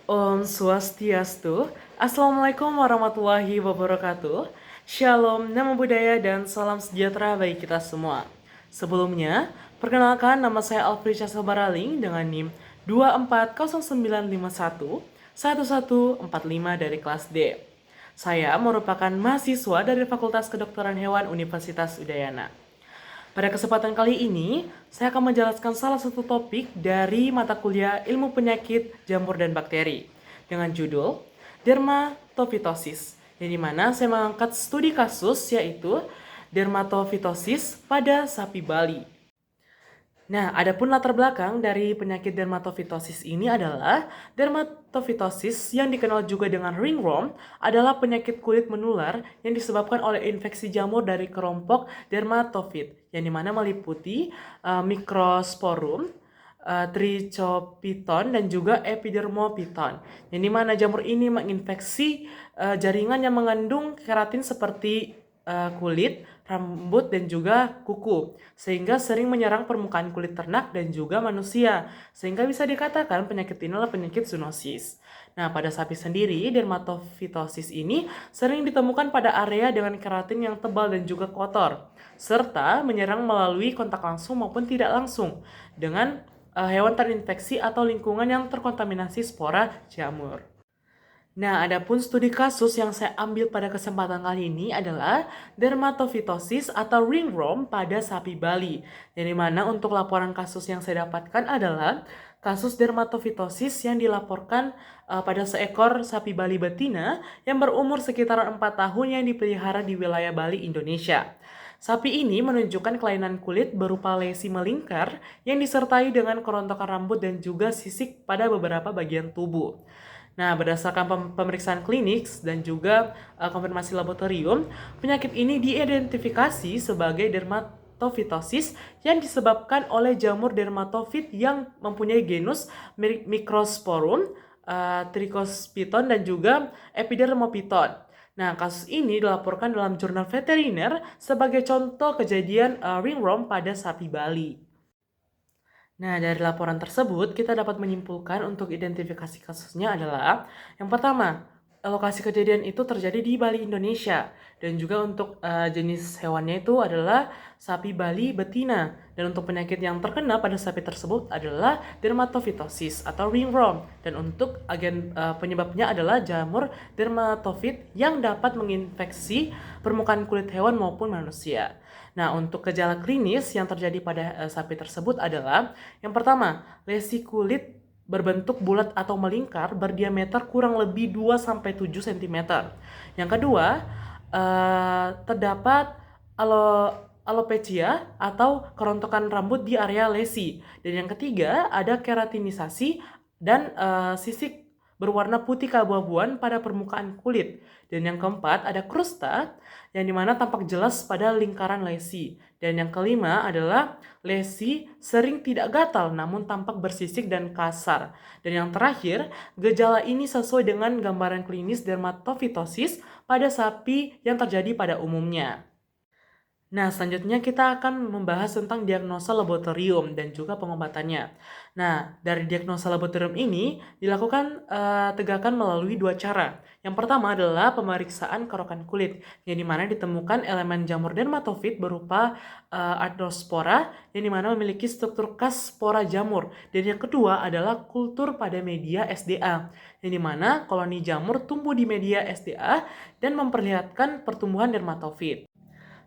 Om Swastiastu. Assalamualaikum warahmatullahi wabarakatuh. Shalom, namo buddhaya, dan salam sejahtera bagi kita semua. Sebelumnya, perkenalkan nama saya Alfrica Sabaraling dengan NIM 240951 1145 dari kelas D. Saya merupakan mahasiswa dari Fakultas Kedokteran Hewan Universitas Udayana. Pada kesempatan kali ini, saya akan menjelaskan salah satu topik dari mata kuliah Ilmu Penyakit Jamur dan Bakteri dengan judul Dermatofitosis, yang dimana saya mengangkat studi kasus yaitu dermatofitosis pada sapi Bali. Nah, adapun latar belakang dari penyakit dermatofitosis ini adalah dermatofitosis yang dikenal juga dengan ringworm adalah penyakit kulit menular yang disebabkan oleh infeksi jamur dari kelompok dermatofit yang dimana meliputi Microsporum, Trichopiton, dan juga Epidermopiton. Yang dimana jamur ini menginfeksi jaringan yang mengandung keratin seperti kulit, rambut, dan juga kuku, sehingga sering menyerang permukaan kulit ternak dan juga manusia, sehingga bisa dikatakan penyakit ini adalah penyakit zoonosis. Nah, pada sapi sendiri, dermatofitosis ini sering ditemukan pada area dengan keratin yang tebal dan juga kotor, serta menyerang melalui kontak langsung maupun tidak langsung dengan hewan terinfeksi atau lingkungan yang terkontaminasi spora jamur. Nah, adapun studi kasus yang saya ambil pada kesempatan kali ini adalah dermatofitosis atau ringworm pada sapi Bali. Yang mana untuk laporan kasus yang saya dapatkan adalah kasus dermatofitosis yang dilaporkan pada seekor sapi Bali betina yang berumur sekitar 4 tahun yang dipelihara di wilayah Bali, Indonesia. Sapi ini menunjukkan kelainan kulit berupa lesi melingkar yang disertai dengan kerontokan rambut dan juga sisik pada beberapa bagian tubuh. Nah, berdasarkan pemeriksaan klinis dan juga konfirmasi laboratorium, penyakit ini diidentifikasi sebagai dermatofitosis yang disebabkan oleh jamur dermatofit yang mempunyai genus Microsporum, Trichospiton, dan juga Epidermopiton. Nah, kasus ini dilaporkan dalam jurnal veteriner sebagai contoh kejadian ringworm pada sapi Bali. Nah, dari laporan tersebut, kita dapat menyimpulkan untuk identifikasi kasusnya adalah yang pertama, lokasi kejadian itu terjadi di Bali, Indonesia. Dan juga untuk jenis hewannya itu adalah sapi Bali betina. Dan untuk penyakit yang terkena pada sapi tersebut adalah dermatofitosis atau ringworm. Dan untuk agen penyebabnya adalah jamur dermatofit yang dapat menginfeksi permukaan kulit hewan maupun manusia. Nah, untuk gejala klinis yang terjadi pada sapi tersebut adalah yang pertama, lesi kulit berbentuk bulat atau melingkar berdiameter kurang lebih 2-7 cm. Yang kedua, terdapat alopecia atau kerontokan rambut di area lesi. Dan yang ketiga, ada keratinisasi dan sisik berwarna putih keabu-abuan pada permukaan kulit. Dan yang keempat, ada krusta yang dimana tampak jelas pada lingkaran lesi. Dan yang kelima adalah lesi sering tidak gatal namun tampak bersisik dan kasar. Dan yang terakhir, gejala ini sesuai dengan gambaran klinis dermatofitosis pada sapi yang terjadi pada umumnya. Nah, selanjutnya kita akan membahas tentang diagnosa laboratorium dan juga pengobatannya. Nah, dari diagnosa laboratorium ini dilakukan tegakan melalui dua cara. Yang pertama adalah pemeriksaan kerokan kulit, yang dimana ditemukan elemen jamur dermatofit berupa arthrospora, yang dimana memiliki struktur khas spora jamur. Dan yang kedua adalah kultur pada media SDA, yang dimana koloni jamur tumbuh di media SDA dan memperlihatkan pertumbuhan dermatofit.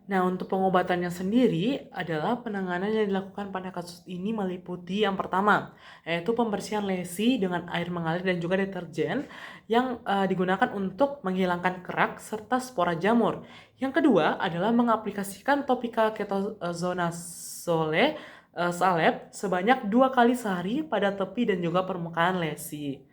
Nah, untuk pengobatannya sendiri adalah penanganan yang dilakukan pada kasus ini meliputi yang pertama, yaitu pembersihan lesi dengan air mengalir dan juga deterjen yang digunakan untuk menghilangkan kerak serta spora jamur. Yang kedua adalah mengaplikasikan topika ketoconazole salep sebanyak 2 kali sehari pada tepi dan juga permukaan lesi.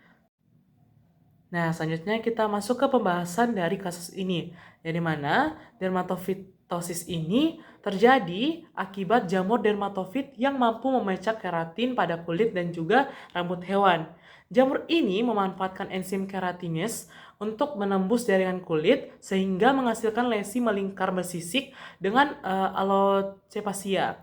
Nah, selanjutnya kita masuk ke pembahasan dari kasus ini, yang dimana dermatofitosis ini terjadi akibat jamur dermatofit yang mampu memecah keratin pada kulit dan juga rambut hewan. Jamur ini memanfaatkan enzim keratinase untuk menembus jaringan kulit sehingga menghasilkan lesi melingkar bersisik dengan alopecia.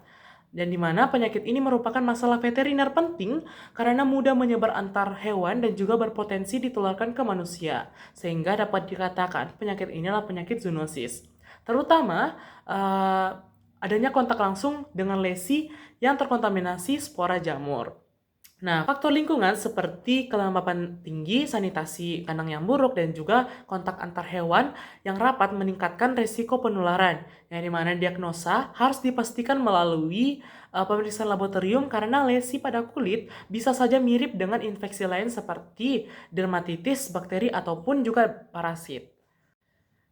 Dan di mana penyakit ini merupakan masalah veteriner penting karena mudah menyebar antar hewan dan juga berpotensi ditularkan ke manusia. Sehingga dapat dikatakan penyakit inilah penyakit zoonosis. Terutama adanya kontak langsung dengan lesi yang terkontaminasi spora jamur. Nah, faktor lingkungan seperti kelembapan tinggi, sanitasi kandang yang buruk, dan juga kontak antar hewan yang rapat meningkatkan risiko penularan. Yang dimana diagnosa harus dipastikan melalui pemeriksaan laboratorium karena lesi pada kulit bisa saja mirip dengan infeksi lain seperti dermatitis, bakteri, ataupun juga parasit.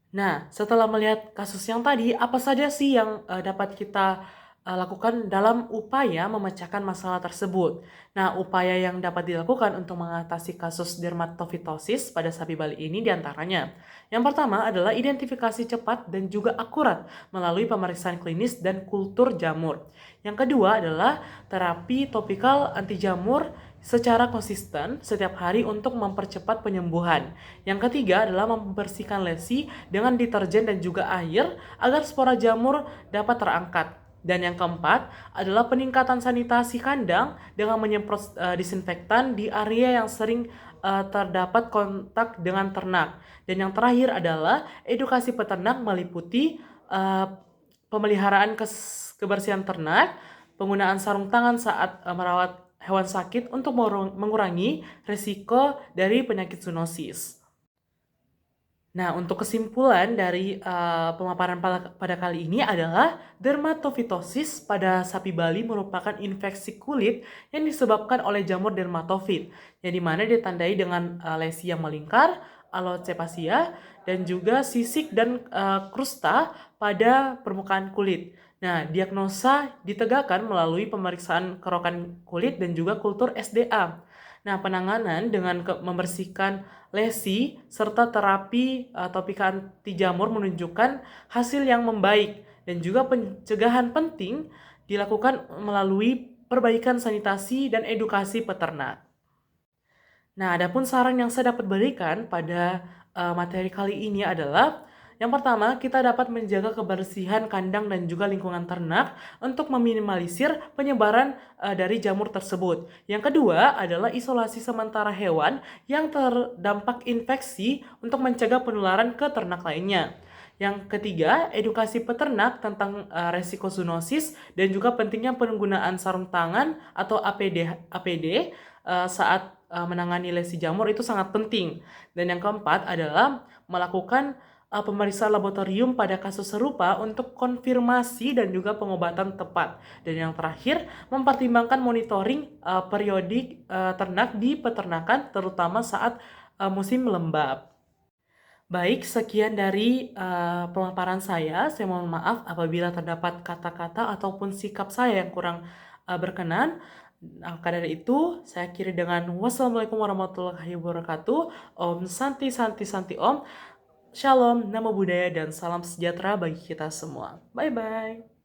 Nah, setelah melihat kasus yang tadi, apa saja sih yang dapat kita lakukan dalam upaya memecahkan masalah tersebut? Nah, upaya yang dapat dilakukan untuk mengatasi kasus dermatofitosis pada sapi Bali ini diantaranya. Yang pertama adalah identifikasi cepat dan juga akurat melalui pemeriksaan klinis dan kultur jamur. Yang kedua adalah terapi topikal anti jamur secara konsisten setiap hari untuk mempercepat penyembuhan. Yang ketiga adalah membersihkan lesi dengan deterjen dan juga air agar spora jamur dapat terangkat. Dan yang keempat adalah peningkatan sanitasi kandang dengan menyemprot disinfektan di area yang sering terdapat kontak dengan ternak. Dan yang terakhir adalah edukasi peternak meliputi pemeliharaan kebersihan ternak, penggunaan sarung tangan saat merawat hewan sakit untuk mengurangi risiko dari penyakit zoonosis. Nah, untuk kesimpulan dari pemaparan pada kali ini adalah dermatofitosis pada sapi Bali merupakan infeksi kulit yang disebabkan oleh jamur dermatofit, yang dimana ditandai dengan lesi yang melingkar, alocepacia, dan juga sisik dan krusta pada permukaan kulit. Nah, diagnosa ditegakkan melalui pemeriksaan kerokan kulit dan juga kultur SDA. Nah, penanganan dengan membersihkan lesi serta terapi topika anti jamur menunjukkan hasil yang membaik, dan juga pencegahan penting dilakukan melalui perbaikan sanitasi dan edukasi peternak. Nah, adapun saran yang saya dapat berikan pada materi kali ini adalah yang pertama, kita dapat menjaga kebersihan kandang dan juga lingkungan ternak untuk meminimalisir penyebaran dari jamur tersebut. Yang kedua adalah isolasi sementara hewan yang terdampak infeksi untuk mencegah penularan ke ternak lainnya. Yang ketiga, edukasi peternak tentang resiko zoonosis dan juga pentingnya penggunaan sarung tangan atau APD saat menangani lesi jamur itu sangat penting. Dan yang keempat adalah melakukan pemeriksaan laboratorium pada kasus serupa untuk konfirmasi dan juga pengobatan tepat. Dan yang terakhir, mempertimbangkan monitoring periodik ternak di peternakan terutama saat musim lembab. Baik, sekian dari pemaparan saya. Saya mohon maaf apabila terdapat kata-kata ataupun sikap saya yang kurang berkenan. Maka dari itu, saya akhiri dengan wassalamualaikum warahmatullahi wabarakatuh. Om Santi Santi Santi Om. Shalom, namo buddhaya, dan salam sejahtera bagi kita semua. Bye-bye.